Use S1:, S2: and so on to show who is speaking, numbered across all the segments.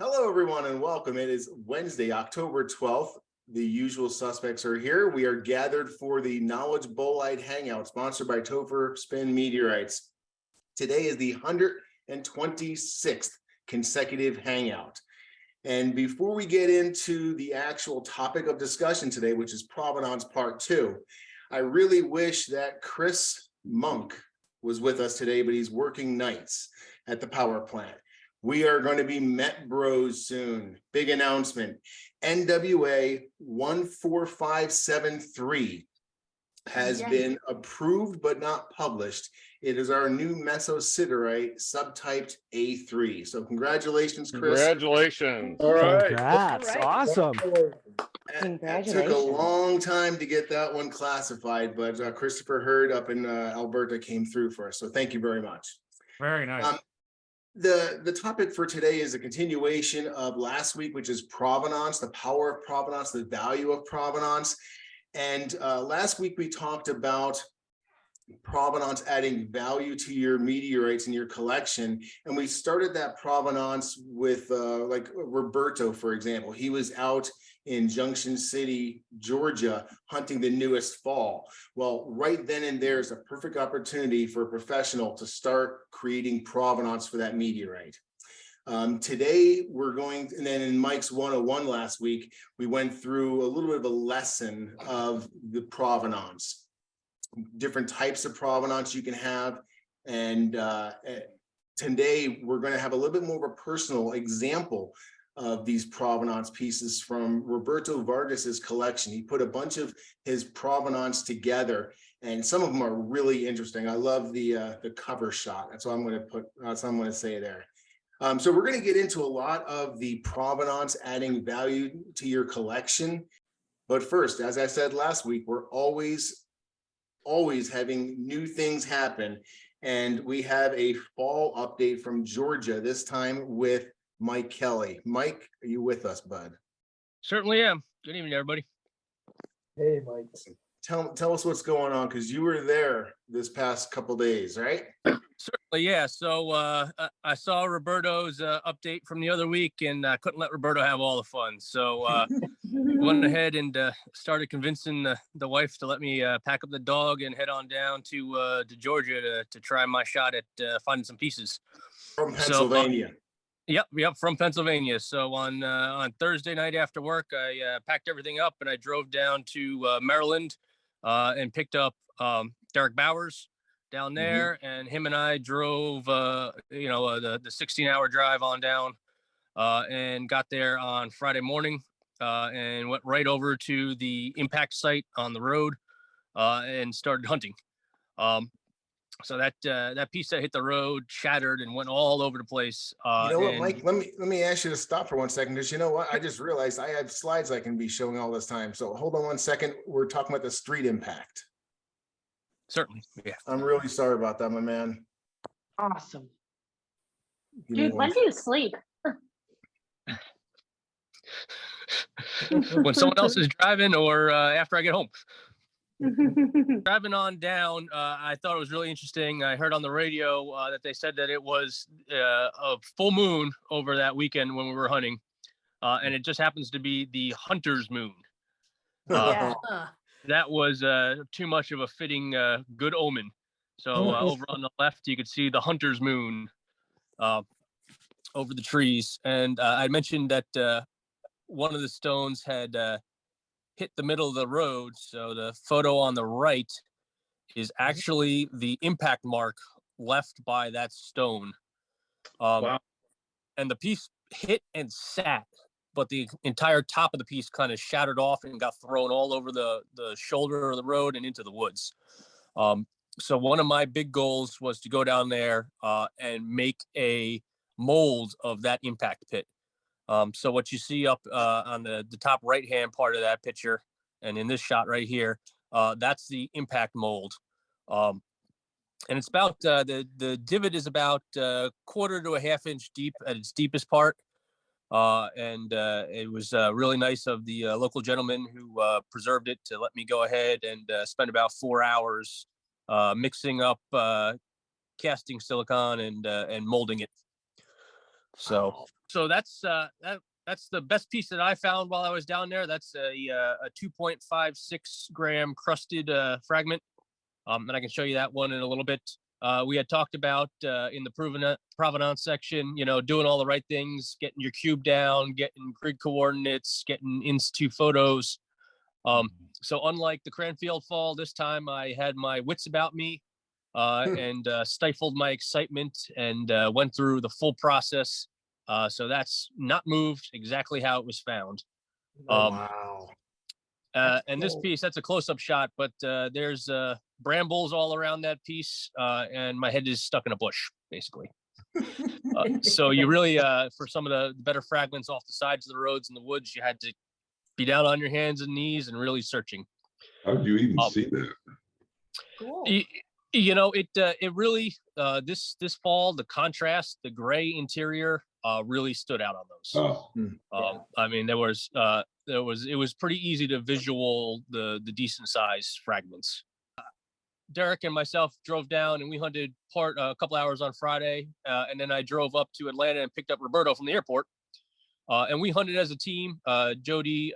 S1: Hello, everyone, and welcome. It is Wednesday, October 12th. The usual suspects are here. We are gathered for the Knowledge Bolide Hangout, sponsored by Topherspin Meteorites. Today is the 126th consecutive hangout. And before we get into the actual topic of discussion today, which is Provenance Part 2, I really wish that Chris Monk was with us today, but he's working nights at the power plant. We are going to be Met Bros soon. Big announcement. NWA 14573 has been approved but not published. It is our new Meteorite subtyped A3. So congratulations, Chris.
S2: Congratulations.
S3: All right.
S4: Congrats. Awesome.
S1: It took a long time to get that one classified, but Christopher Hurd up in Alberta came through for us. So thank you very much.
S3: Very nice.
S1: The topic for today is a continuation of last week, which is provenance, the power of provenance, the value of provenance. And last week we talked about provenance adding value to your meteorites in your collection. And we started that provenance with like Roberto, for example. He was out in Junction City, Georgia, hunting the newest fall. Well, right then and there is a perfect opportunity for a professional to start creating provenance for that meteorite. Today we're going, and then in Mike's 101 last week, we went through a little bit of a lesson of the provenance, different types of provenance you can have. And today we're going to have a little bit more of a personal example of these provenance pieces from Roberto Vargas's collection. He put a bunch of his provenance together, and some of them are really interesting. I love the cover shot. That's what I'm going to put. That's what I'm going to say there. So we're going to get into a lot of the provenance adding value to your collection. But first, as I said last week, we're always having new things happen, and we have a fall update from Georgia, this time with Mike Kelly. Mike, are you with us, bud?
S5: Certainly am. Good evening, everybody.
S1: Hey, Mike. Tell us what's going on, because you were there this past couple days, right?
S5: Certainly, yeah. So I saw Roberto's update from the other week, and I couldn't let Roberto have all the fun. So went ahead and started convincing the wife to let me pack up the dog and head on down to Georgia to try my shot at finding some pieces.
S1: From Pennsylvania.
S5: So, Yep, from Pennsylvania. So on Thursday night after work, I packed everything up and I drove down to Maryland and picked up Derek Bowers down there, and him and I drove the 16-hour drive on down and got there on Friday morning and went right over to the impact site on the road and started hunting. So that piece that hit the road shattered and went all over the place.
S1: You know what, Mike? Let me ask you to stop for 1 second, because you know what? I just realized I have slides I can be showing all this time. So hold on 1 second. We're talking about the street impact.
S5: Certainly, yeah.
S1: I'm really sorry about that, my man.
S6: Awesome.
S7: Dude, when do you sleep?
S5: When someone else is driving or after I get home. Driving on down, I thought it was really interesting. I heard on the radio that they said that it was a full moon over that weekend when we were hunting, and it just happens to be the hunter's moon. That was too much of a fitting good omen. So over on the left, you could see the hunter's moon over the trees. And I mentioned that one of the stones had hit the middle of the road. So the photo on the right is actually the impact mark left by that stone.
S3: Wow.
S5: And the piece hit and sat, but the entire top of the piece kind of shattered off and got thrown all over the shoulder of the road and into the woods. So one of my big goals was to go down there and make a mold of that impact pit. So what you see up on the top right-hand part of that picture, and in this shot right here, that's the impact mold. And it's about, the divot is about a quarter to a half inch deep at its deepest part. And it was really nice of the local gentleman who preserved it to let me go ahead and spend about 4 hours mixing up casting silicone and molding it. So that's that's the best piece that I found while I was down there. That's a 2.56 gram crusted fragment. And I can show you that one in a little bit. We had talked about in the provenance section, doing all the right things, getting your cube down, getting grid coordinates, getting in situ photos. So unlike the Cranfield fall, this time I had my wits about me and stifled my excitement and went through the full process. So that's not moved, exactly how it was found.
S1: Wow.
S5: And this piece, that's a close-up shot, but there's brambles all around that piece, and my head is stuck in a bush, basically. So you really, for some of the better fragments off the sides of the roads and the woods, you had to be down on your hands and knees and really searching.
S2: How did you even see that?
S7: Cool.
S5: It really this fall, the contrast, the gray interior really stood out on those.
S2: Oh,
S5: I mean, it was pretty easy to visual the decent size fragments. Derek and myself drove down and we hunted a couple hours on Friday, and then I drove up to Atlanta and picked up Roberto from the airport, and we hunted as a team. Jody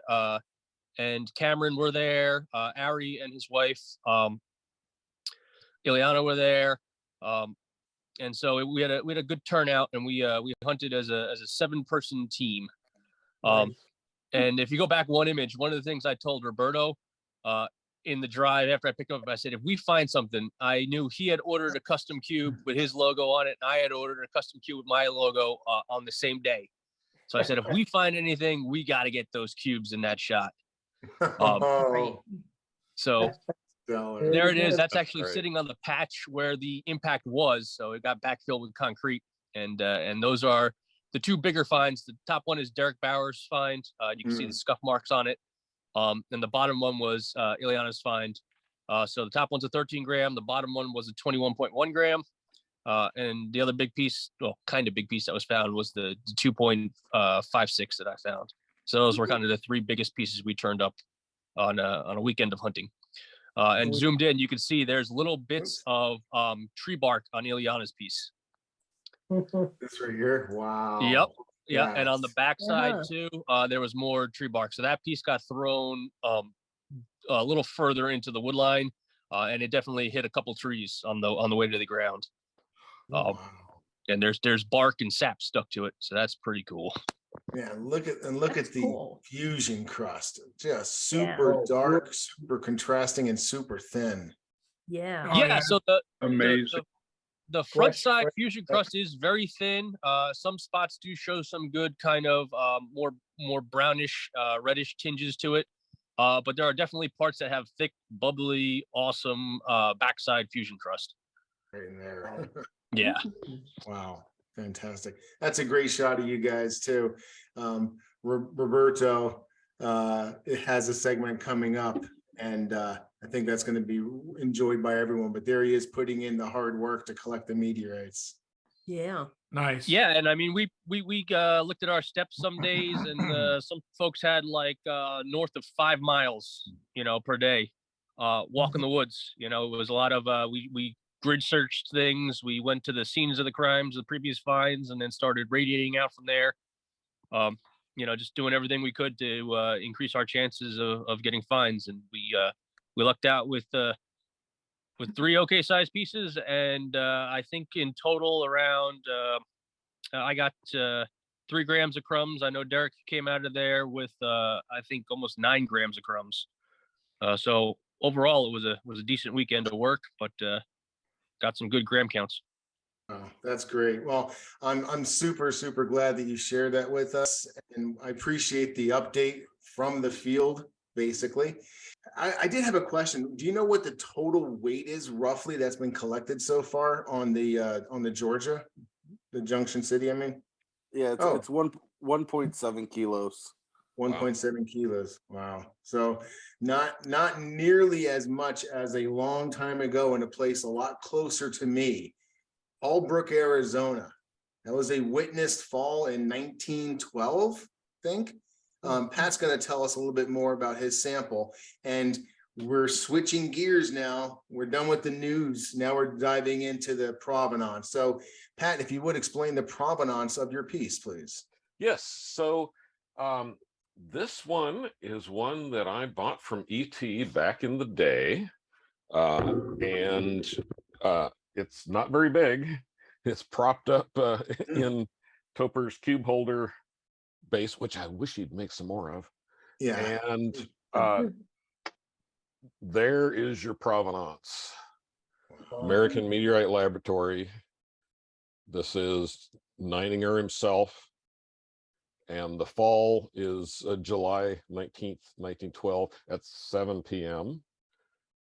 S5: and Cameron were there. Ari and his wife Ileana were there, and so we had a good turnout, and we hunted as a 7-person team. And if you go back one image, one of the things I told Roberto in the drive after I picked up, I said, if we find something, I knew he had ordered a custom cube with his logo on it, and I had ordered a custom cube with my logo on the same day. So I said, if we find anything, we got to get those cubes in that shot. So there it is. That's actually sitting on the patch where the impact was. So it got backfilled with concrete, and those are the 2 bigger finds. The top one is Derek Bauer's find. You can see the scuff marks on it. And the bottom one was Ileana's find. So the top one's a 13 gram. The bottom one was a 21.1 gram. And the other big piece, well, kind of big piece that was found was the 2.56 that I found. So those were kind of the 3 biggest pieces we turned up on a weekend of hunting. And zoomed in, you can see there's little bits of tree bark on Ileana's piece.
S1: This right here. Wow.
S5: Yep. Yeah. And on the backside too, there was more tree bark. So that piece got thrown a little further into the wood line, and it definitely hit a couple trees on the way to the ground. And there's bark and sap stuck to it, so that's pretty cool.
S1: Yeah, look at the
S7: cool.
S1: fusion crust, just super dark, super contrasting, and super thin.
S5: Yeah. So
S2: amazing.
S5: The front side fusion crust is very thin. Some spots do show some good kind of more brownish, reddish tinges to it. But there are definitely parts that have thick, bubbly, awesome backside fusion crust.
S1: Right in there.
S5: Yeah.
S1: Wow. Fantastic. That's a great shot of you guys too. Roberto it has a segment coming up, and I think that's going to be enjoyed by everyone. But there he is putting in the hard work to collect the meteorites.
S4: Yeah.
S3: Nice.
S5: Yeah, and I mean we looked at our steps some days, and some folks had like north of 5 miles, per day, walk in the woods. It was a lot of we grid searched things. We went to the scenes of the crimes, the previous finds, and then started radiating out from there. Just doing everything we could to increase our chances of getting finds. And we lucked out with 3 okay sized pieces. And I think in total around, I got 3 grams of crumbs. I know Derek came out of there with, I think almost 9 grams of crumbs. So overall it was a decent weekend of work, but got some good gram counts.
S1: Oh, that's great. Well, I'm super glad that you shared that with us, and I appreciate the update from the field. Basically, I did have a question. Do you know what the total weight is roughly that's been collected so far on the Georgia, the Junction City? I mean,
S6: yeah, it's 1.7 kilos.
S1: 1.7 kilos. Wow. So not nearly as much as a long time ago in a place a lot closer to me, Holbrook, Arizona. That was a witnessed fall in 1912, I think. Pat's going to tell us a little bit more about his sample. And we're switching gears now. We're done with the news. Now we're diving into the provenance. So Pat, if you would explain the provenance of your piece, please.
S4: Yes. So this one is one that I bought from ET back in the day. And it's not very big. It's propped up in Topher's cube holder base, which I wish he'd make some more of.
S1: Yeah.
S4: And there is your provenance. American Meteorite Laboratory. This is Nininger himself. And the fall is July 19th, 1912 at 7 p.m.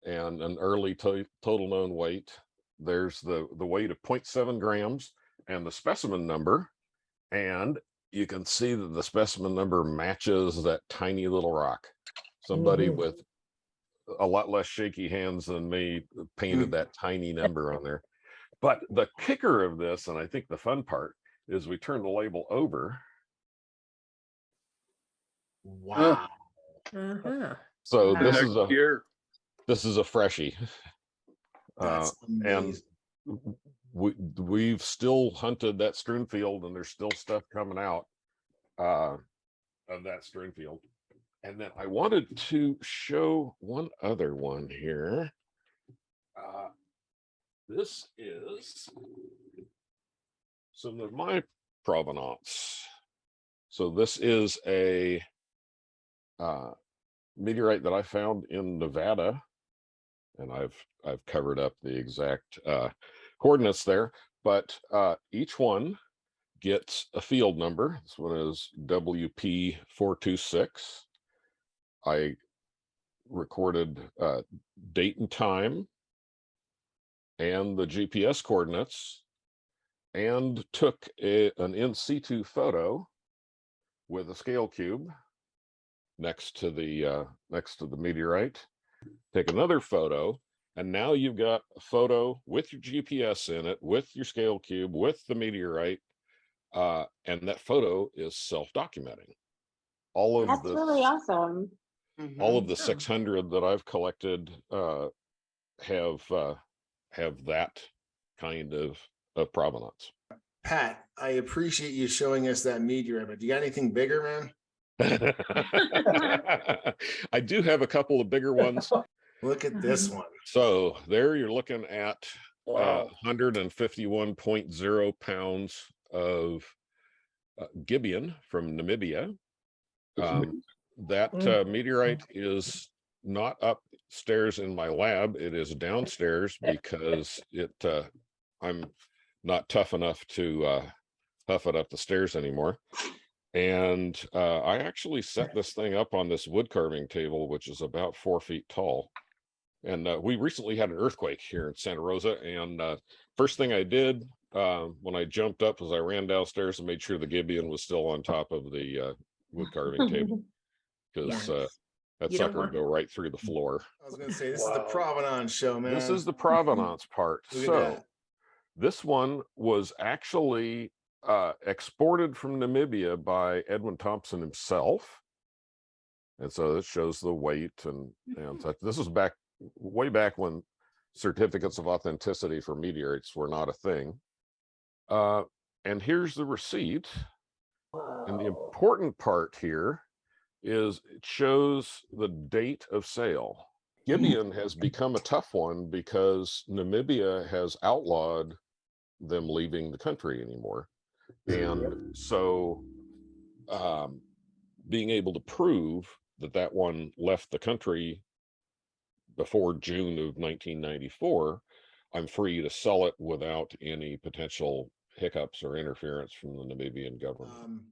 S4: and an early total known weight. There's the weight of 0.7 grams and the specimen number. And you can see that the specimen number matches that tiny little rock. Somebody with a lot less shaky hands than me painted that tiny number on there. But the kicker of this, and I think the fun part, is we turn the label over.
S1: Wow.
S4: So this is a freshie.
S1: That's amazing.
S4: And we've still hunted that strewn field, and there's still stuff coming out of that strewn field. And then I wanted to show one other one here. This is some of my provenance. So this is a meteorite that I found in Nevada, and I've covered up the exact coordinates there, but each one gets a field number. This one is WP426. I recorded date and time and the GPS coordinates, and took an in situ photo with a scale cube next to the meteorite. Take another photo, and now you've got a photo with your GPS in it, with your scale cube, with the meteorite, and that photo is self-documenting. All of
S7: That's really awesome.
S4: All of the 600 that I've collected have that kind of provenance.
S1: Pat, I appreciate you showing us that meteorite, but do you got anything bigger, man?
S4: I do have a couple of bigger ones.
S1: Look at this one.
S4: So there you're looking at 151.0 pounds of Gibeon from Namibia. That meteorite is not upstairs in my lab. It is downstairs because I'm not tough enough to huff it up the stairs anymore. And I actually set this thing up on this wood carving table, which is about 4 feet tall. And we recently had an earthquake here in Santa Rosa. And first thing I did when I jumped up was I ran downstairs and made sure the Gibeon was still on top of the wood carving table, because that sucker would go right through the floor.
S1: I was going to say, this is the provenance show, man.
S4: This is the provenance part. So this one was actually exported from Namibia by Edwin Thompson himself. And so it shows the weight and such. This was way back when certificates of authenticity for meteorites were not a thing. And here's the receipt. And the important part here is it shows the date of sale. Gibeon has become a tough one because Namibia has outlawed them leaving the country anymore. And so being able to prove that one left the country before June of 1994, I'm free to sell it without any potential hiccups or interference from the Namibian government.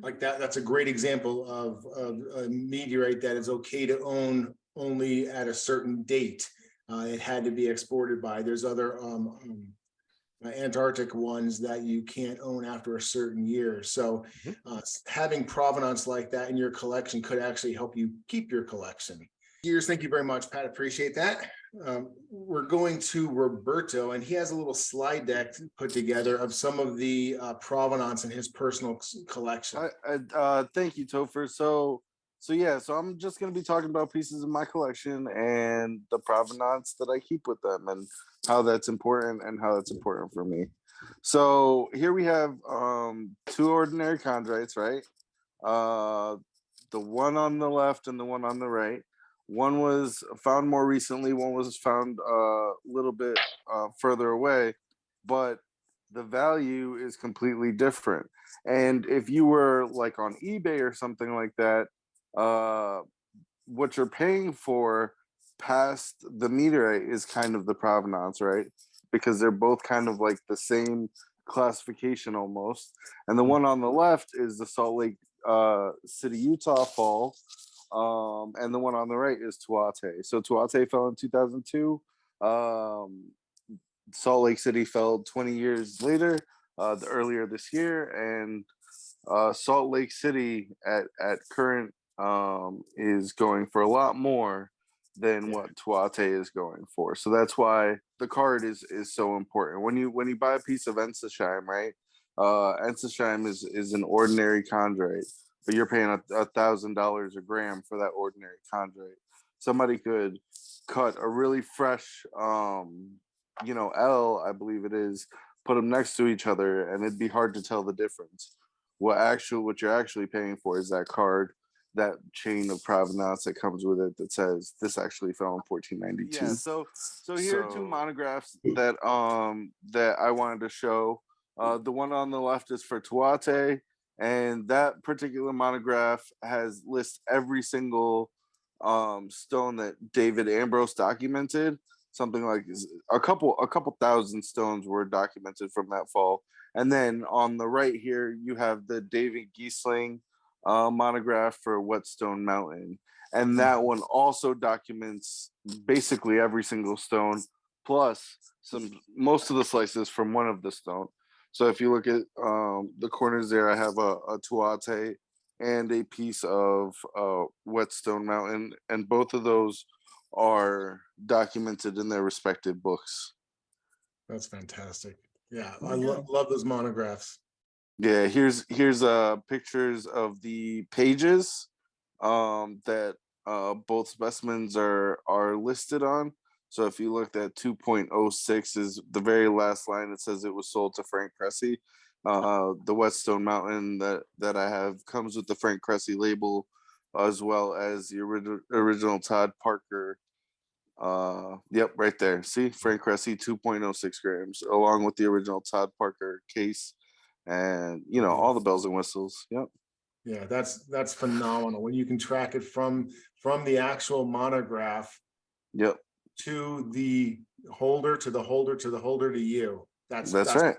S1: Like that's a great example of a meteorite that is okay to own only at a certain date. It had to be exported by. There's other Antarctic ones that you can't own after a certain year. So having provenance like that in your collection could actually help you keep your collection. Thank you very much, Pat. Appreciate that. We're going to Roberto, and he has a little slide deck put together of some of the provenance in his personal collection.
S6: Thank you, Topher. So So I'm just going to be talking about pieces of my collection and the provenance that I keep with them and how that's important for me. So here we have two ordinary chondrites, right? The one on the left and the one on the right. One was found more recently, one was found a little bit further away, but the value is completely different. And if you were like on eBay or something like that, what you're paying for past the meteorite is kind of the provenance, right? Because they're both kind of like the same classification almost. And the one on the left is the Salt Lake City, Utah fall. And the one on the right is Tuathe. So Tuathe fell in 2002. Salt Lake City fell 20 years later, earlier this year, and Salt Lake City at current is going for a lot more than what Tuathe is going for. So that's why the card is so important. When you buy a piece of Ensisheim, right? Ensisheim is an ordinary chondrite, but you're paying $1,000 a gram for that ordinary chondrite. Somebody could cut a really fresh L, I believe it is, put them next to each other, and it'd be hard to tell the difference. What you're actually paying for is that card, that chain of provenance that comes with it that says this actually fell in 1492. Yeah, so here are two monographs that I wanted to show. The one on the left is for Tuathe, and that particular monograph lists every single stone that David Ambrose documented. Something like a couple thousand stones were documented from that fall. And then on the right here, you have the David Giesling monograph for Whetstone Mountain. And that one also documents basically every single stone, plus most of the slices from one of the stone. So if you look at the corners there, I have a Tuathe and a piece of Whetstone Mountain, and both of those are documented in their respective books.
S1: That's fantastic. Yeah, I love those monographs.
S6: Yeah, here's pictures of the pages that both specimens are listed on. So if you looked at 2.06 is the very last line, it says it was sold to Frank Cressy. The Whetstone Mountain that I have comes with the Frank Cressy label, as well as the original Todd Parker. Yep, right there. See, Frank Cressy, 2.06 grams, along with the original Todd Parker case, and all the bells and whistles. Yep.
S1: Yeah, that's phenomenal when you can track it from the actual monograph.
S6: Yep.
S1: To the holder, to the holder, to the holder, to you. That's
S6: right.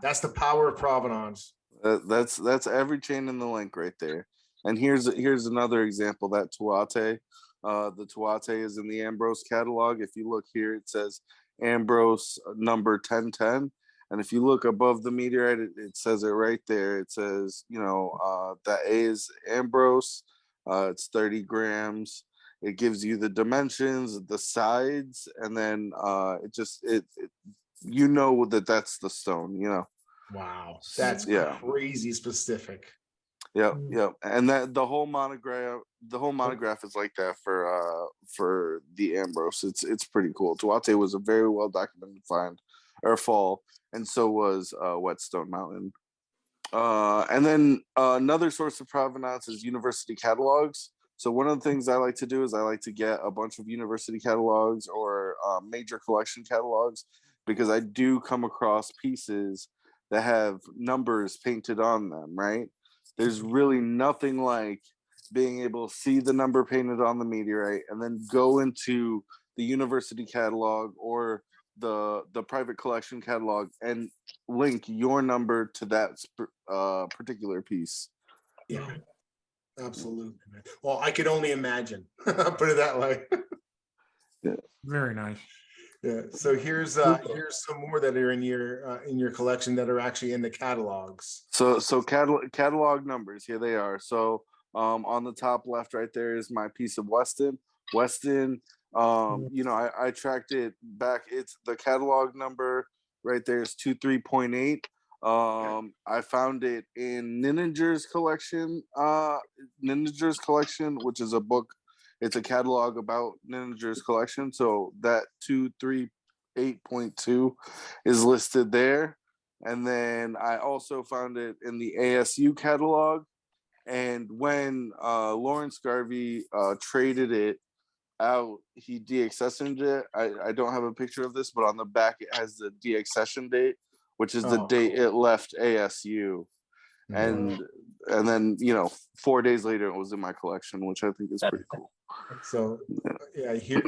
S1: That's the power of provenance.
S6: That's every chain in the link right there. And here's another example, that Tuathe. The Tuathe is in the Ambrose catalog. If you look here, it says Ambrose number 1010. And if you look above the meteorite, it says it right there. It says, that A is Ambrose. It's 30 grams. It gives you the dimensions, the sides, and then it that's the stone.
S1: Wow, that's crazy specific.
S6: Yep. And that the whole monograph is like that for the Ambrose. It's pretty cool. Tuathe was a very well documented fall, and so was Whetstone Mountain. And then another source of provenance is university catalogs. So one of the things I like to do is I like to get a bunch of university catalogs or major collection catalogs, because I do come across pieces that have numbers painted on them, right? There's really nothing like being able to see the number painted on the meteorite and then go into the university catalog or the private collection catalog and link your number to that particular piece.
S1: Yeah. Absolutely. Well, I could only imagine. Put it that way.
S6: Yeah.
S3: Very nice.
S1: Yeah. So here's some more that are in your collection that are actually in the catalogs.
S6: So catalog numbers. Here they are. So on the top left, right there is my piece of Weston. I tracked it back. It's the catalog number right there is 23.8. I found it in Nininger's collection. Nininger's collection, which is a book. It's a catalog about Nininger's collection. So that 238.2 is listed there. And then I also found it in the ASU catalog. And when Lawrence Garvey traded it out, he deaccessioned it. I don't have a picture of this, but on the back it has the deaccession date, which is the date it left ASU. And then 4 days later it was in my collection, which I think is pretty cool.
S1: So yeah, here,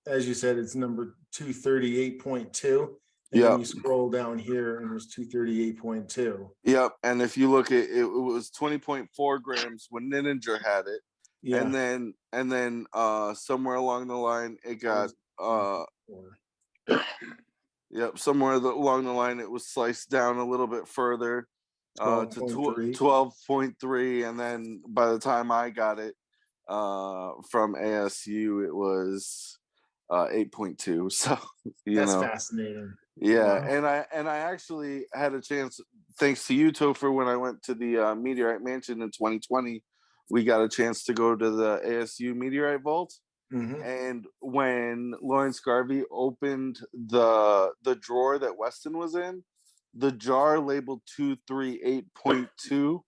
S1: as you said, it's number 238.2. And
S6: Yeah.
S1: then you scroll down here and there's 238.2.
S6: Yep. And if you look at it, it was 20.4 grams when Nininger had it.
S1: Yeah.
S6: And then somewhere along the line it got somewhere along the line it was sliced down a little bit further to 12.3, and then by the time I got it from ASU it was 8.2. So
S1: that's fascinating.
S6: Yeah.
S1: Wow.
S6: And I actually had a chance, thanks to you, Topher, when I went to the Meteorite Mansion in 2020, we got a chance to go to the ASU Meteorite Vault.
S1: Mm-hmm.
S6: And when Lawrence Garvey opened the drawer that Weston was in, the jar labeled 238.2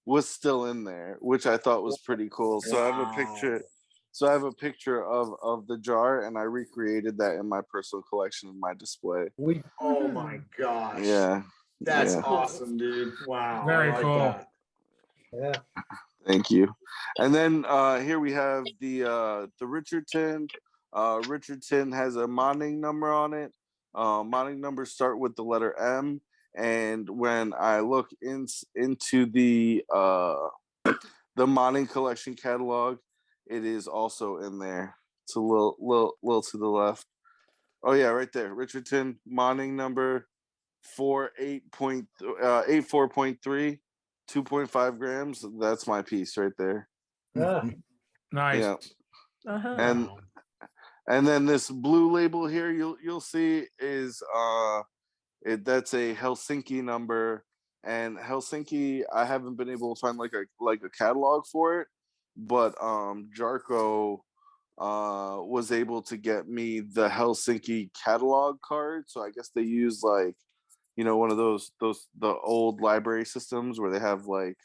S6: was still in there, which I thought was pretty cool. So I have a picture. So I have a picture of the jar, and I recreated that in my personal collection in my display.
S1: Oh my gosh.
S6: Yeah.
S1: That's awesome, dude. Wow.
S3: Very
S1: I like
S3: cool.
S1: that.
S8: Yeah.
S6: Thank you. And then here we have the Richardson. Richardson has a modding number on it. Modding numbers start with the letter M. And when I look into the modding collection catalog, it is also in there. It's a little to the left. Oh yeah, right there. Richardson modding number 84.3, 2.5 grams. That's my piece right there.
S3: Nice.
S6: Yeah.
S7: Uh-huh.
S6: And then this blue label here, you'll see is that's a Helsinki number, and Helsinki I haven't been able to find like a catalog for it, but Jarko was able to get me the Helsinki catalog card. So I guess they use like one of those the old library systems where they have like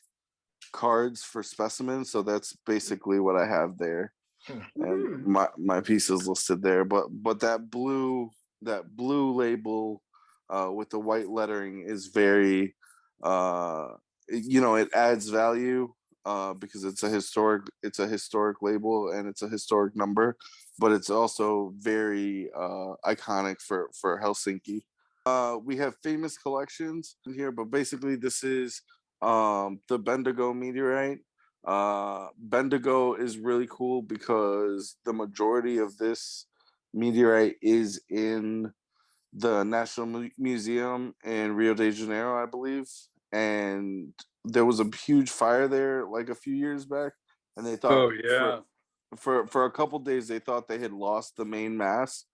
S6: cards for specimens. So that's basically what I have there. And my piece is listed there, but that blue label with the white lettering is very it adds value because it's a historic label and it's a historic number, but it's also very iconic for Helsinki. We have famous collections in here, but basically this is the Bendigo meteorite. Bendigo is really cool because the majority of this meteorite is in the National Museum in Rio de Janeiro, I believe. And there was a huge fire there like a few years back, and they thought for a couple days they thought they had lost the main mass.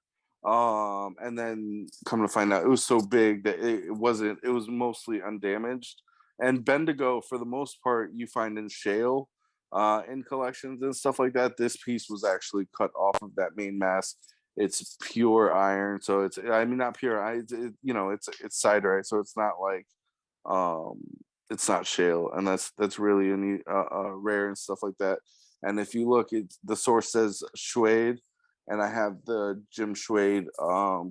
S6: And then come to find out it was so big that it wasn't, it was mostly undamaged. And Bendigo, for the most part, you find in shale in collections and stuff like that. This piece was actually cut off of that main mass. It's pure iron, so it's, I mean, not pure iron, it's siderite, so it's not like it's not shale, and that's really rare and stuff like that. And if you look, the source says Schwade, and I have the Jim Schwade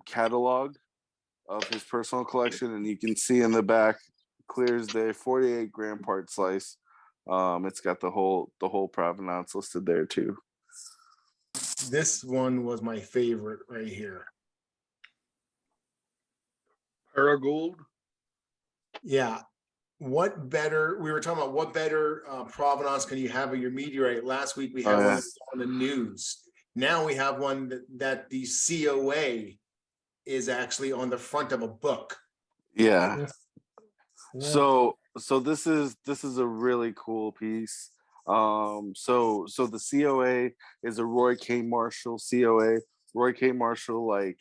S6: catalog of his personal collection, and you can see in the back, clear as day, 48 gram part slice. It's got the whole provenance listed there too.
S1: This one was my favorite right here.
S2: Paragold.
S1: Yeah. What better, we were talking about what better provenance can you have of your meteorite? Last week we had one that was on the news. Now we have one that the COA is actually on the front of a book.
S6: Yeah. So this is a really cool piece. So the COA is a Roy K. Marshall COA. Roy K. Marshall, like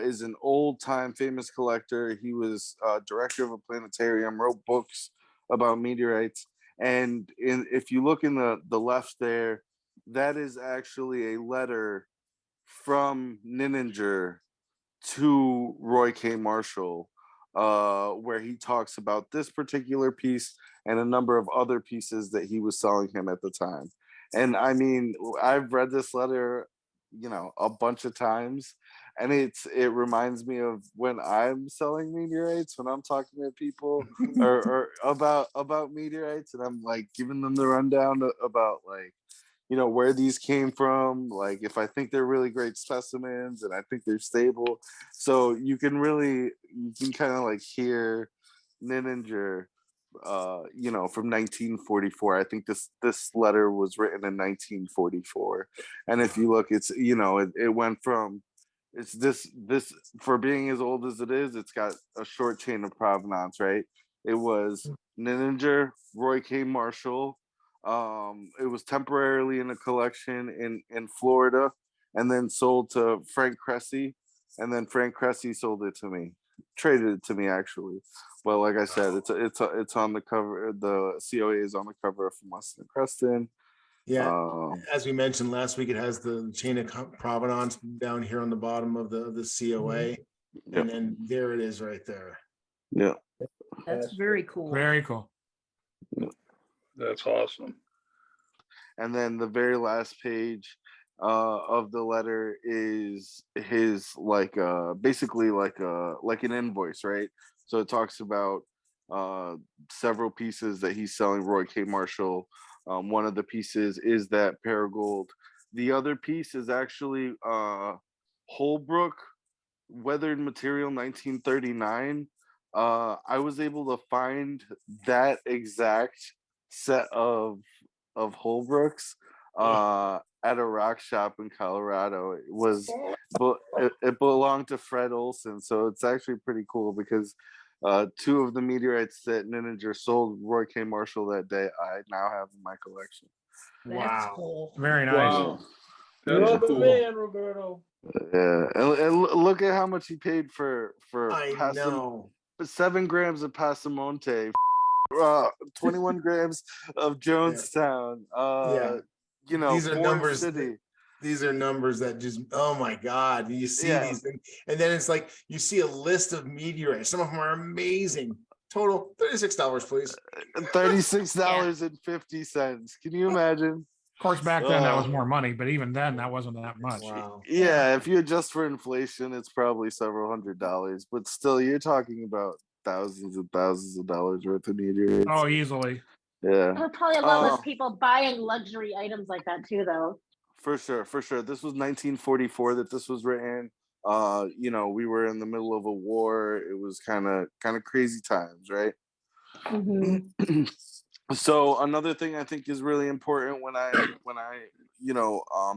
S6: is an old-time famous collector. He was director of a planetarium, wrote books about meteorites. And if you look in the left there, that is actually a letter from Nininger to Roy K. Marshall, where he talks about this particular piece and a number of other pieces that he was selling him at the time. And I mean, I've read this letter, a bunch of times, and it reminds me of when I'm selling meteorites, when I'm talking to people or about meteorites, and I'm like giving them the rundown about like, where these came from, like if I think they're really great specimens and I think they're stable. So you can kind of like hear Nininger, from 1944. I think this letter was written in 1944. And if you look, it's, it went from, it's this for being as old as it is, it's got a short chain of provenance, right? It was Nininger, Roy K. Marshall. It was temporarily in a collection in Florida, and then sold to Frank Cressy, and then Frank Cressy sold it to me, traded it to me actually. But like I said, it's on the cover. The COA is on the cover from Weston and Creston.
S1: Yeah, as we mentioned last week, it has the chain of provenance down here on the bottom of the COA,
S6: Yep.
S1: and then there it is right there.
S6: Yeah,
S8: That's very cool.
S3: Very cool.
S2: That's awesome.
S6: and then the very last page of the letter is his basically like an invoice, right? So it talks about several pieces that he's selling Roy K. Marshall. One of the pieces is that Paragold. The other piece is actually Holbrook weathered material 1939. I was able to find that exact set of Holbrooks at a rock shop in Colorado. It belonged to Fred Olson, so it's actually pretty cool because two of the meteorites that Nininger sold Roy K. Marshall that day, I now have in my collection.
S8: That's
S1: Wow.
S8: cool.
S3: Very nice.
S2: Wow.
S9: You're
S2: That's
S9: the
S2: cool.
S9: man, Roberto.
S6: Yeah, and look at how much he paid for
S1: I know.
S6: 7 grams of Passamonte, 21 grams of Jonestown.
S1: Yeah. These are
S6: Forest
S1: numbers.
S6: City.
S1: These are numbers that just, oh my God, you see
S6: Yeah.
S1: these, and then it's like you see a list of meteorites. Some of them are amazing. Total $36, please.
S6: $36.50. Can you imagine?
S3: Of course, back then that was more money, but even then that wasn't that much.
S1: Wow.
S6: Yeah, if you adjust for inflation, it's probably several $100s, but still, you're talking about thousands and thousands of dollars worth of meteorites.
S3: Oh, easily.
S6: Yeah.
S7: There were probably a lot less
S6: Oh.
S7: people buying luxury items like that too, though.
S6: For sure. This was 1944 that this was written. We were in the middle of a war. It was kind of crazy times, right?
S7: Mm-hmm.
S6: So another thing I think is really important when I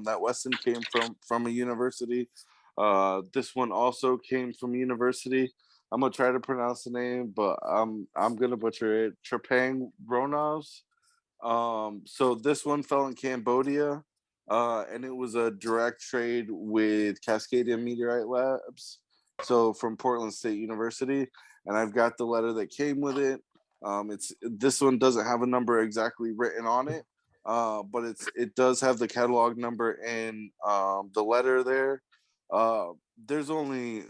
S6: that Weston came from a university. This one also came from university. I'm gonna try to pronounce the name, but I'm gonna butcher it. Trepang Ronovs. So this one fell in Cambodia, and it was a direct trade with Cascadia Meteorite Labs. So from Portland State University, and I've got the letter that came with it. This one doesn't have a number exactly written on it, but it does have the catalog number and the letter there. There's only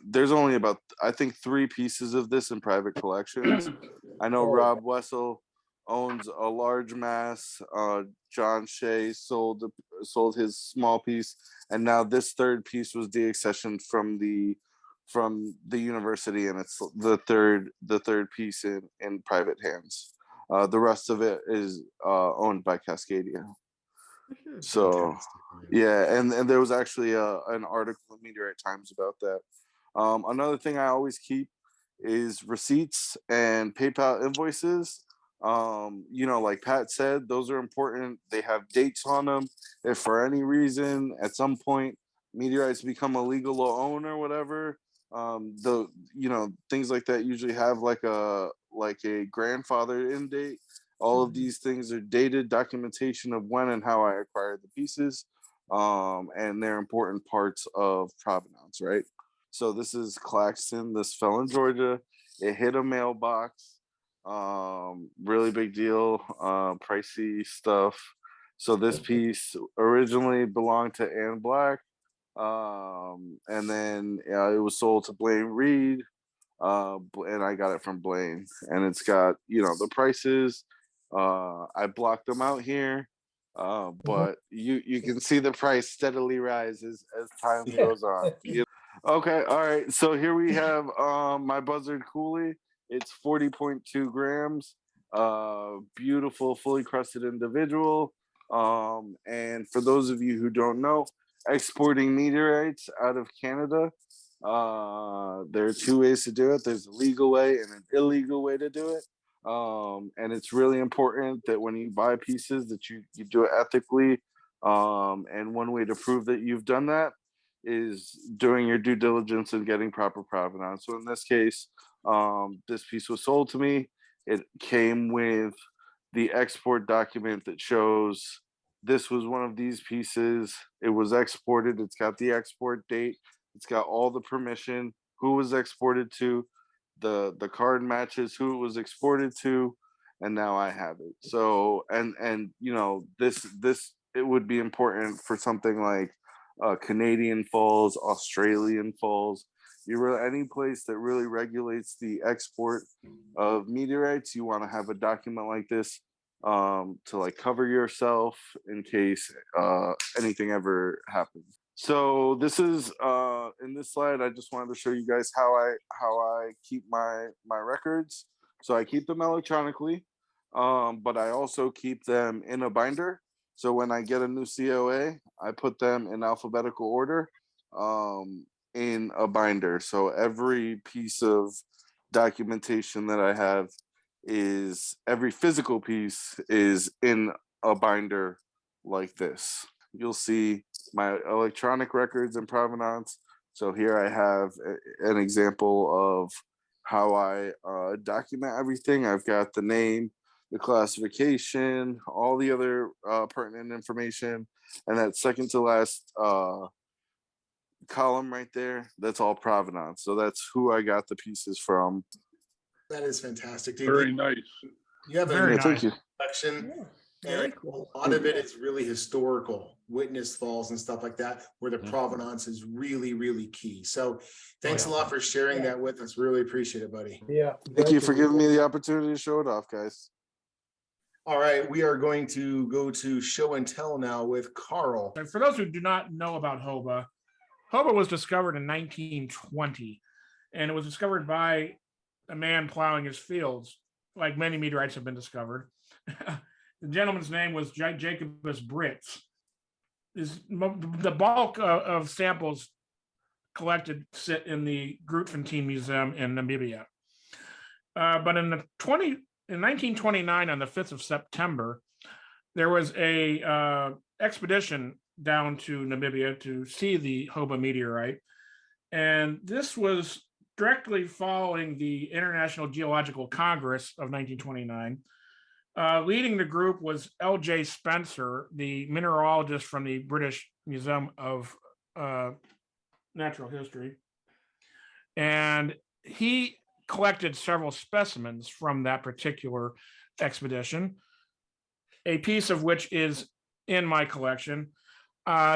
S6: about, I think, 3 pieces of this in private collections. I know Rob Wessel owns a large mass. John Shea sold his small piece, and now this third piece was deaccessioned from the university, and it's the third piece in private hands. The rest of it is owned by Cascadia. So
S1: Fantastic, man.
S6: yeah, and there was actually an article in Meteorite Times about that. Another thing I always keep is receipts and PayPal invoices. Like Pat said, those are important. They have dates on them. If for any reason at some point meteorites become illegal to own or whatever, things like that usually have like a grandfather end date. All of these things are dated documentation of when and how I acquired the pieces, and they're important parts of provenance, right? So this is Claxton. This fell in Georgia. It hit a mailbox. Really big deal. Pricey stuff. So this piece originally belonged to Ann Black. And then it was sold to Blaine Reed. And I got it from Blaine. And it's got, the prices. I blocked them out here. But you can see the price steadily rise as time goes on. Okay, all right. So here we have my Buzzard Coolie. It's 40.2 grams. Beautiful, fully crusted individual. And for those of you who don't know, exporting meteorites out of Canada, there are two ways to do it. There's a legal way and an illegal way to do it. And it's really important that when you buy pieces that you do it ethically. And one way to prove that you've done that is doing your due diligence and getting proper provenance. So in this case, this piece was sold to me. It came with the export document that shows this was one of these pieces. It was exported. It's got the export date. It's got all the permission, who was exported to, the card matches who it was exported to, and now I have it. So and this it would be important for something like Canadian Falls, Australian Falls. Any place that really regulates the export of meteorites, you want to have a document like this to like cover yourself in case anything ever happens. So this is in this slide, I just wanted to show you guys how I keep my records. So I keep them electronically, but I also keep them in a binder. So when I get a new COA, I put them in alphabetical order in a binder. So every piece of documentation that I have every physical piece is in a binder like this. You'll see my electronic records and provenance. So here I have an example of how I document everything. I've got the name, the classification, all the other pertinent information, and that second to last column right there, that's all provenance. So that's who I got the pieces from.
S1: That is fantastic, dude.
S2: Very nice.
S1: You have
S3: Very
S1: a
S3: nice.
S6: Thank you.
S1: collection,
S8: Very
S1: and
S8: cool.
S1: a lot of it is really historical, witness falls and stuff like that, where the
S4: Mhm.
S1: provenance is really, really key. So thanks a
S3: yeah.
S1: lot for sharing that with us. Really appreciate it, buddy.
S9: Yeah.
S6: Thank you for giving me the opportunity to show it off, guys.
S1: All right, we are going to go to show and tell now with Carl.
S3: And for those who do not know about Hoba, Hoba was discovered in 1920, and it was discovered by a man plowing his fields, like many meteorites have been discovered. The gentleman's name was Jacobus Britz. The bulk of samples collected sit in the Grootfontein Museum in Namibia. But in 1929, on the 5th of September, there was a expedition down to Namibia to see the Hoba meteorite. And this was directly following the International Geological Congress of 1929. Leading the group was L.J. Spencer, the mineralogist from the British Museum of Natural History. And he collected several specimens from that particular expedition, a piece of which is in my collection.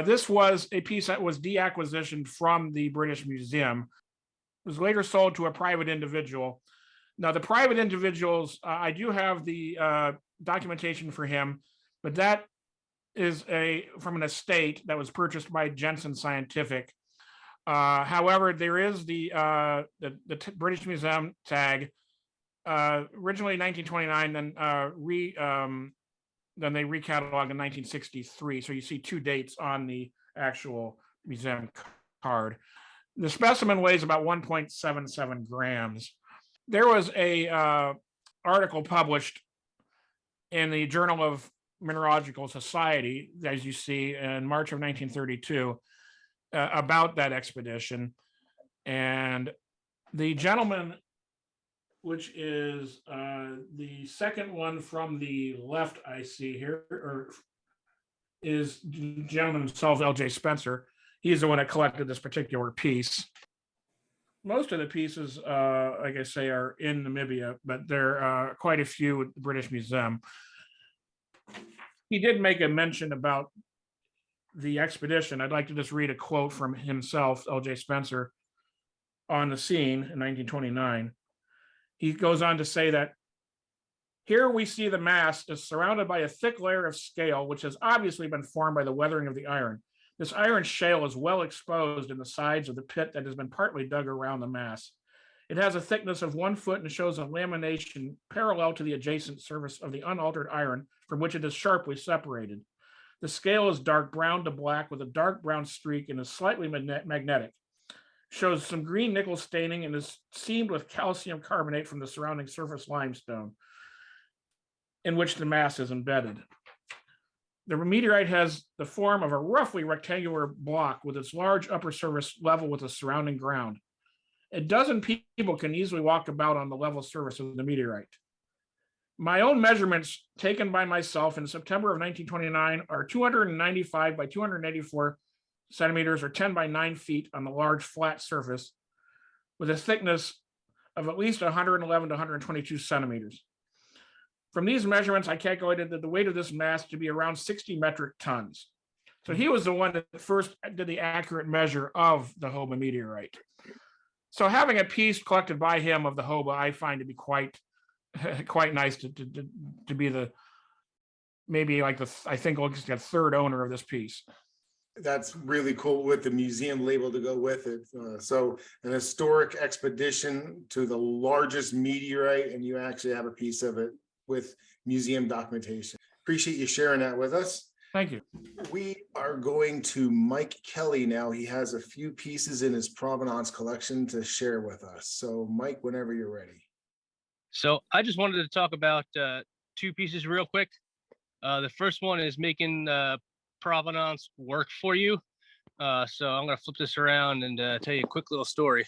S3: This was a piece that was deacquisitioned from the British Museum. It was later sold to a private individual. Now, the private individuals, I do have the documentation for him, but that is from an estate that was purchased by Jensen Scientific. However, there is the British Museum tag, originally 1929, then they recataloged in 1963. So you see two dates on the actual museum card. The specimen weighs about 1.77 grams. There was a article published in the Journal of Mineralogical Society, as you see, in March of 1932, about that expedition. And the gentleman, which is the second one from the left I see here, is the gentleman himself, L.J. Spencer. He's the one that collected this particular piece. most of the pieces, like I say, are in Namibia, but there are quite a few at the British Museum. He did make a mention about the expedition. I'd like to just read a quote from himself, L.J. Spencer, on the scene in 1929. He goes on to say that here we see the mass is surrounded by a thick layer of scale, which has obviously been formed by the weathering of the iron. This iron shale is well exposed in the sides of the pit that has been partly dug around the mass. It has a thickness of 1 foot and shows a lamination parallel to the adjacent surface of the unaltered iron from which it is sharply separated. The scale is dark brown to black with a dark brown streak and is slightly magnetic. Shows some green nickel staining and is seamed with calcium carbonate from the surrounding surface limestone in which the mass is embedded. The meteorite has the form of a roughly rectangular block with its large upper surface level with the surrounding ground. A dozen people can easily walk about on the level surface of the meteorite. My own measurements taken by myself in September of 1929 are 295 by 284 centimeters or 10 by 9 feet on the large flat surface with a thickness of at least 111 to 122 centimeters. From these measurements, I calculated that the weight of this mass to be around 60 metric tons. So he was the one that first did the accurate measure of the Hoba meteorite. So having a piece collected by him of the Hoba, I find to be quite nice to be the, maybe like the, I think looks like a third owner of this piece.
S1: That's really cool with the museum label to go with it. So an historic expedition to the largest meteorite, and you actually have a piece of it with museum documentation. Appreciate you sharing that with us.
S3: Thank you.
S1: We are going to Mike Kelly now. He has a few pieces in his provenance collection to share with us. So Mike, whenever you're ready. So
S5: I just wanted to talk about 2 pieces real quick. The first one is making provenance work for you. So I'm going to flip this around and tell you a quick little story.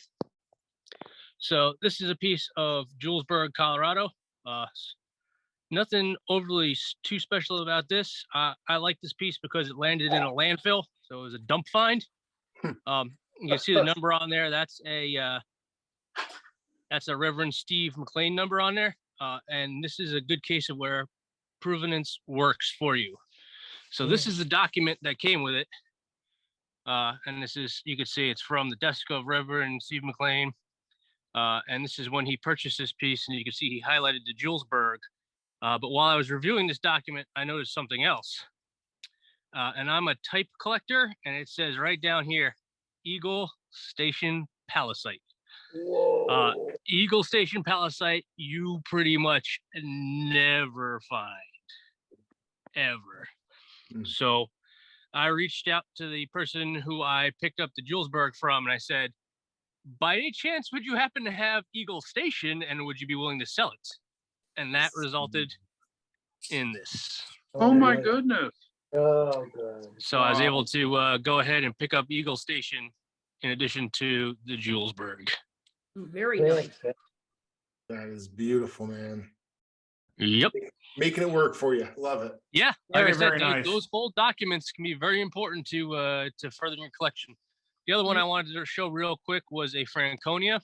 S5: So this is a piece of Julesburg, Colorado. Nothing overly too special about this. I like this piece because it landed in a landfill, so it was a dump find. You can see the number on there. That's a Reverend Steve McLean number on there, and this is a good case of where provenance works for you. So this is the document that came with it, and this is, you can see it's from the desk of Reverend Steve McLean, and this is when he purchased this piece, and you can see he highlighted the Julesburg. But while I was reviewing this document, I noticed something else. And I'm a type collector, and it says right down here, Eagle Station Palisite. Eagle Station Palisite, you pretty much never find, ever. So I reached out to the person who I picked up the Julesburg from, and I said, by any chance, would you happen to have Eagle Station, and would you be willing to sell it? And that resulted in this.
S2: Oh my goodness.
S9: Oh, God.
S5: So I was able to go ahead and pick up Eagle Station in addition to the Julesburg.
S8: Very nice.
S1: that is beautiful, man.
S5: Yep.
S1: Making it work for you. Love it.
S5: Yeah. Like I said,
S3: nice.
S5: those old documents can be very important to further your collection. The other one I wanted to show real quick was a Franconia.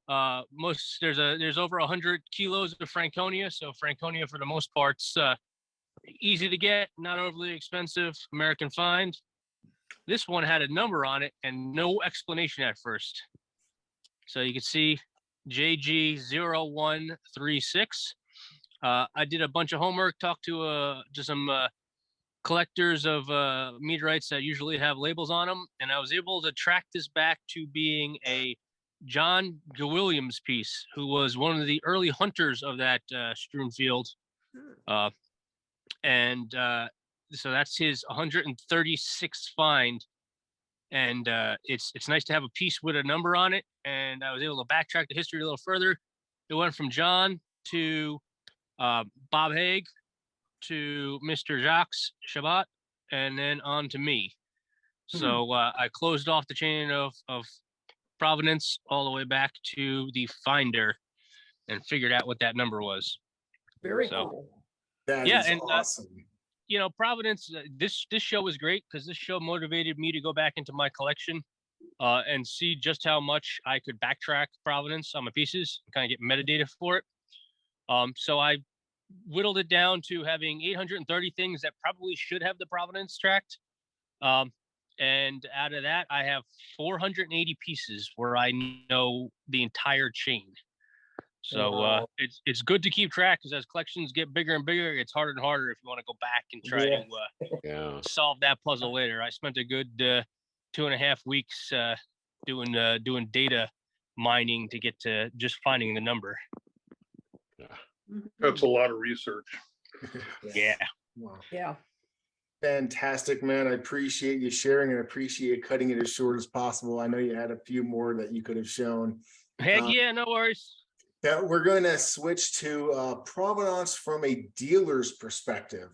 S5: There's over 100 kilos of Franconia. So Franconia, for the most part's easy to get, not overly expensive, American find. This one had a number on it and no explanation at first. So you can see JG0136. I did a bunch of homework, talked to some collectors of meteorites that usually have labels on them, and I was able to track this back to being a John Williams piece, who was one of the early hunters of that strewn field. So that's his 136th find. And it's nice to have a piece with a number on it. And I was able to backtrack the history a little further. It went from John to Bob Haig to Mr. Jacques Shabbat, and then on to me. So I closed off the chain of provenance all the way back to the finder and figured out what that number was.
S8: Very cool.
S1: That is awesome.
S5: You know, provenance, this show was great because this show motivated me to go back into my collection and see just how much I could backtrack provenance on my pieces and kind of get metadata for it. So I whittled it down to having 830 things that probably should have the provenance tracked. And out of that, I have 480 pieces where I know the entire chain. So
S1: Wow.
S5: it's good to keep track, because as collections get bigger and bigger, it's harder and harder if you want to go back and try to solve that puzzle later. I spent a good 2.5 weeks doing data mining to get to just finding the number.
S2: That's a lot of research.
S5: Yeah.
S1: Wow.
S8: Yeah.
S1: Fantastic, man. I appreciate you sharing and appreciate cutting it as short as possible. I know you had a few more that you could have shown.
S5: Heck yeah, no worries.
S1: Yeah, we're going to switch to provenance from a dealer's perspective.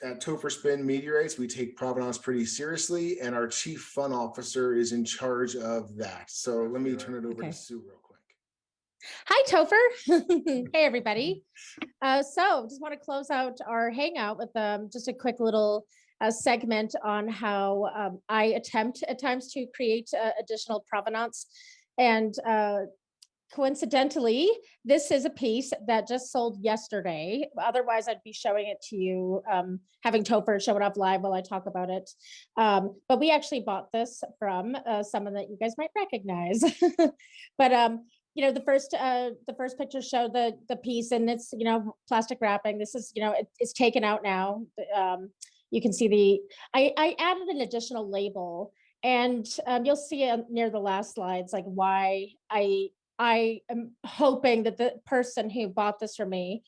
S1: At Topherspin Meteorites, we take provenance pretty seriously, and our chief fun officer is in charge of that. So let me turn it over to Sue real quick.
S9: Hi, Topher. Hey, everybody. So just want to close out our hangout with just a quick little segment on how I attempt at times to create additional provenance. And coincidentally, this is a piece that just sold yesterday. Otherwise, I'd be showing it to you, having Topher show it off live while I talk about it. But we actually bought this from someone that you guys might recognize. But you know, the first picture showed the piece, and it's, you know, plastic wrapping. This is, you know, it's taken out now. You can see I added an additional label, and you'll see near the last slides, like why I am hoping that the person who bought this from me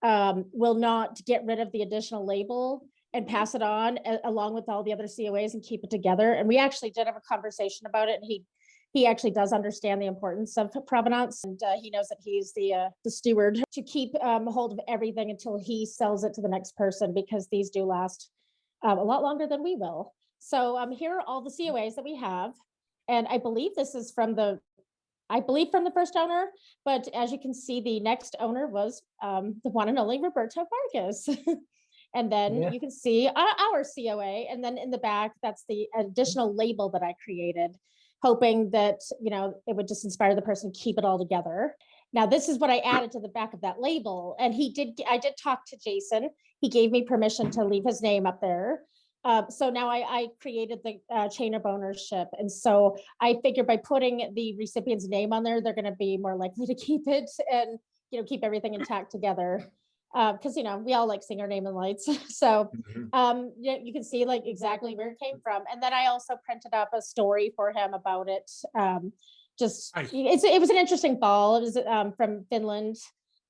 S9: will not get rid of the additional label and pass it on along with all the other COAs and keep it together. And we actually did have a conversation about it, and he actually does understand the importance of provenance, and he knows that he's the steward to keep hold of everything until he sells it to the next person, because these do last a lot longer than we will. So here are all the COAs that we have, and I believe this is from the first owner, but as you can see, the next owner was the one and only Roberto Vargas. And then you can see our COA, and then in the back, that's the additional label that I created, hoping that, you know, it would just inspire the person to keep it all together. Now, this is what I added to the back of that label. And I did talk to Jason. He gave me permission to leave his name up there. So now I created the chain of ownership. And so I figured by putting the recipient's name on there, they're going to be more likely to keep it and, you know, keep everything intact together. Because, you know, we all like seeing our name in lights. So you can see like exactly where it came from. And then I also printed up a story for him about it. It was an interesting ball. It was from Finland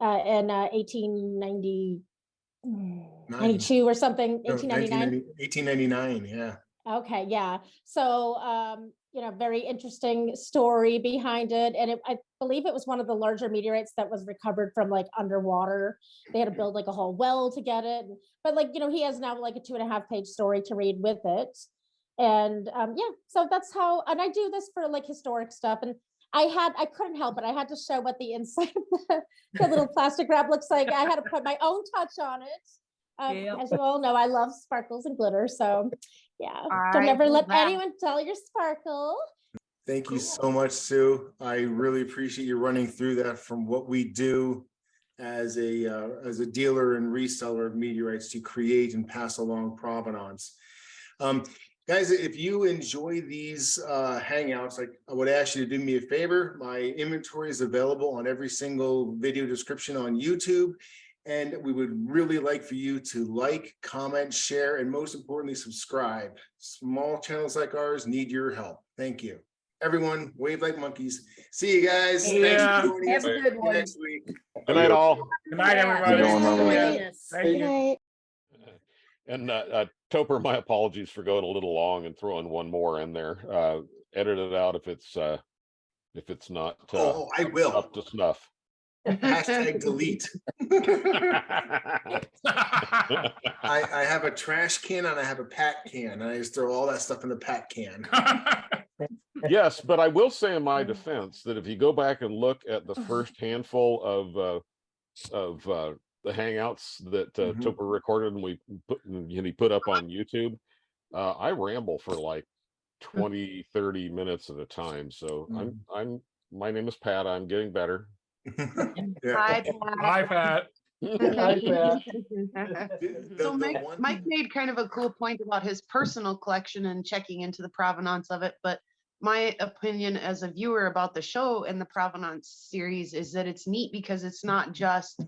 S9: in 1892 or something, 1899.
S1: 1899, yeah.
S9: Okay, yeah. So, you know, very interesting story behind it. And I believe it was one of the larger meteorites that was recovered from like underwater. They had to build like a whole well to get it. But like, you know, he has now like a 2.5-page story to read with it. And yeah, so that's how, and I do this for like historic stuff. And I couldn't help it. I had to show what the inside of the little plastic wrap looks like. I had to put my own touch on it. As you all know, I love sparkles and glitter. So yeah, don't ever let anyone dull your sparkle.
S1: Thank you so much, Sue. I really appreciate you running through that from what we do as a dealer and reseller of meteorites to create and pass along provenance. Guys, if you enjoy these hangouts, I would ask you to do me a favor. My inventory is available on every single video description on YouTube. And we would really like for you to like, comment, share, and most importantly, subscribe. Small channels like ours need your help. Thank you. Everyone, wave like monkeys. See you guys. Thanks for joining us.
S8: Have a good one.
S1: Next week.
S4: Good night, all.
S3: Good night, everybody.
S6: Good one, everyone.
S3: Thank you.
S4: And Topher, my apologies for going a little long and throwing one more in there. Edit it out if it's not
S1: I will.
S4: up to snuff.
S1: Hashtag delete. I have a trash can and I have a pat can, and I just throw all that stuff in the pat can.
S4: Yes, but I will say in my defense that if you go back and look at the first handful of the hangouts that Topher recorded and he put up on YouTube, I ramble for like 20, 30 minutes at a time. So my name is Pat. I'm getting better.
S7: Hi,
S3: Hi, Pat.
S8: Hi, Pat.
S7: So Mike made kind of a cool point about his personal collection and checking into the provenance of it, but my opinion as a viewer about the show and the provenance series is that it's neat because it's not just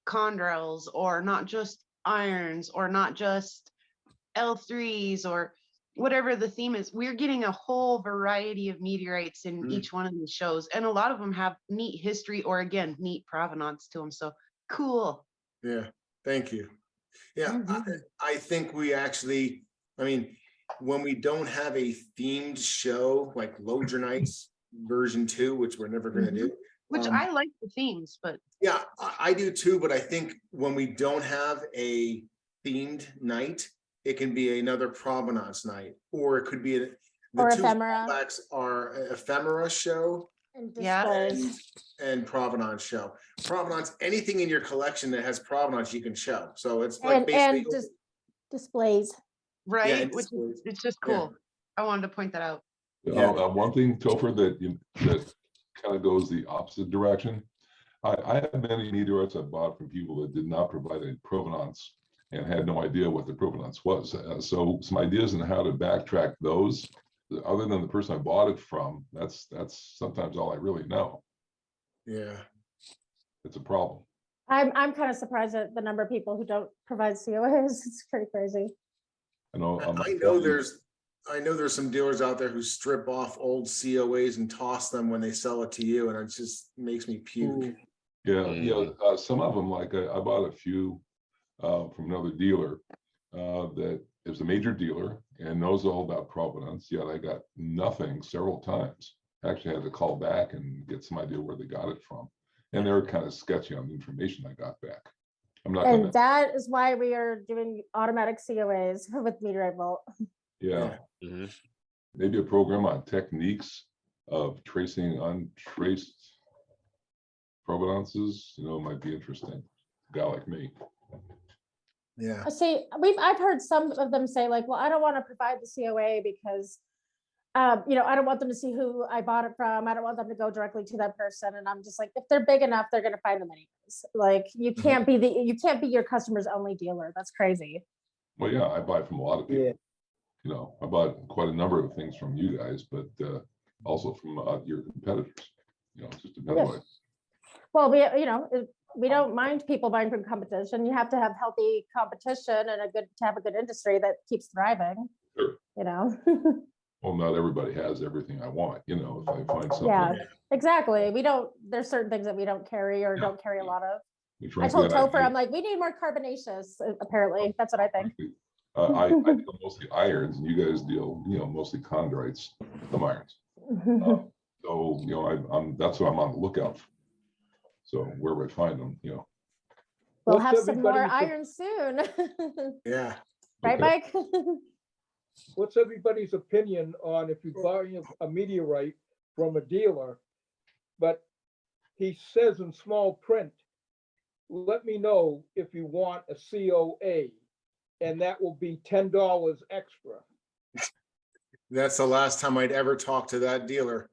S7: chondriles or not just irons or not just L3s or whatever the theme is. We're getting a whole variety of meteorites in each one of these shows, and a lot of them have neat history or again neat provenance to them. So cool.
S1: Yeah, thank you. Yeah, I think we actually, I mean, when we don't have a themed show like Lodronites version 2, which we're never going to do.
S7: Which I like the themes, but
S1: yeah, I do too. But I think when we don't have a themed night, it can be another provenance night, or it could be the
S9: Or
S1: two
S9: ephemera.
S1: fallbacks are ephemera show
S9: And
S7: Yeah.
S9: displays.
S1: and provenance show. Provenance, anything in your collection that has provenance, you can show. So it's like
S9: And
S1: basically
S9: displays.
S7: right,
S1: and
S7: which is,
S1: displays.
S7: it's just
S1: Yeah.
S7: cool. I wanted to point that out.
S1: Yeah.
S10: One thing, Topher, that kind of goes the opposite direction. I have many meteorites I bought from people that did not provide any provenance and had no idea what the provenance was. So some ideas on how to backtrack those, other than the person I bought it from, that's sometimes all I really know.
S1: Yeah.
S10: It's a problem.
S9: I'm kind of surprised at the number of people who don't provide COAs. It's pretty crazy.
S10: I know.
S1: I know there's some dealers out there who strip off old COAs and toss them when they sell it to you, and it just makes me puke.
S10: Yeah, some of them, like I bought a few from another dealer that is a major dealer and knows all about provenance. Yet I got nothing several times. I actually had to call back and get some idea where they got it from, and they were kind of sketchy on the information I got back. I'm not
S9: And
S10: gonna.
S9: that is why we are doing automatic COAs with Meteorite Vault.
S10: Yeah. Maybe a program on techniques of tracing untraced provenances, might be interesting. A guy like me.
S1: Yeah.
S9: See, I've heard some of them say like, well, I don't want to provide the COA because, I don't want them to see who I bought it from. I don't want them to go directly to that person. And I'm just like, if they're big enough, they're going to find them anyways. Like you can't be your customer's only dealer. That's crazy.
S10: Well, yeah, I buy from a lot of people. I bought quite a number of things from you guys, but also from your competitors. Just a better way.
S9: Well, we don't mind people buying from competition. You have to have healthy competition and to have a good industry that keeps thriving.
S10: Sure. Well, not everybody has everything I want. If I find something.
S9: Yeah, exactly. There's certain things that we don't carry or don't carry a lot of. I
S10: Frankly,
S9: told Topher, I'm like, we need more carbonaceous. Apparently, that's what I think.
S10: I deal mostly irons, and you guys deal, mostly chondrites, some irons. So, that's what I'm on the lookout for. So wherever I find them,
S9: We'll have some more iron soon.
S1: Yeah.
S9: Right, Mike?
S8: What's everybody's opinion on if you buy a meteorite from a dealer, but he says in small print, let me know if you want a COA, and that will be $10 extra.
S1: That's the last time I'd ever talk to that dealer.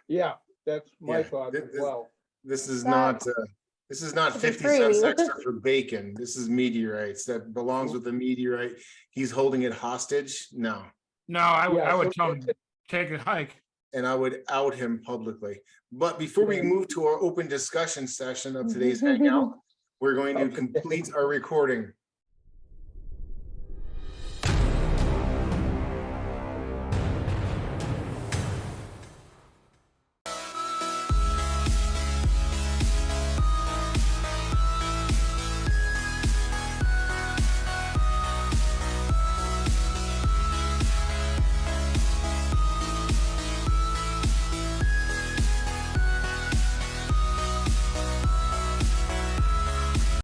S8: Yeah, that's my thought as well.
S1: This is not 50 cents extra for bacon. This is meteorites that belongs with the meteorite. He's holding it hostage. No.
S3: I would tell him take a hike.
S1: And I would out him publicly. But before we move to our open discussion session of today's hangout, we're going to complete our recording.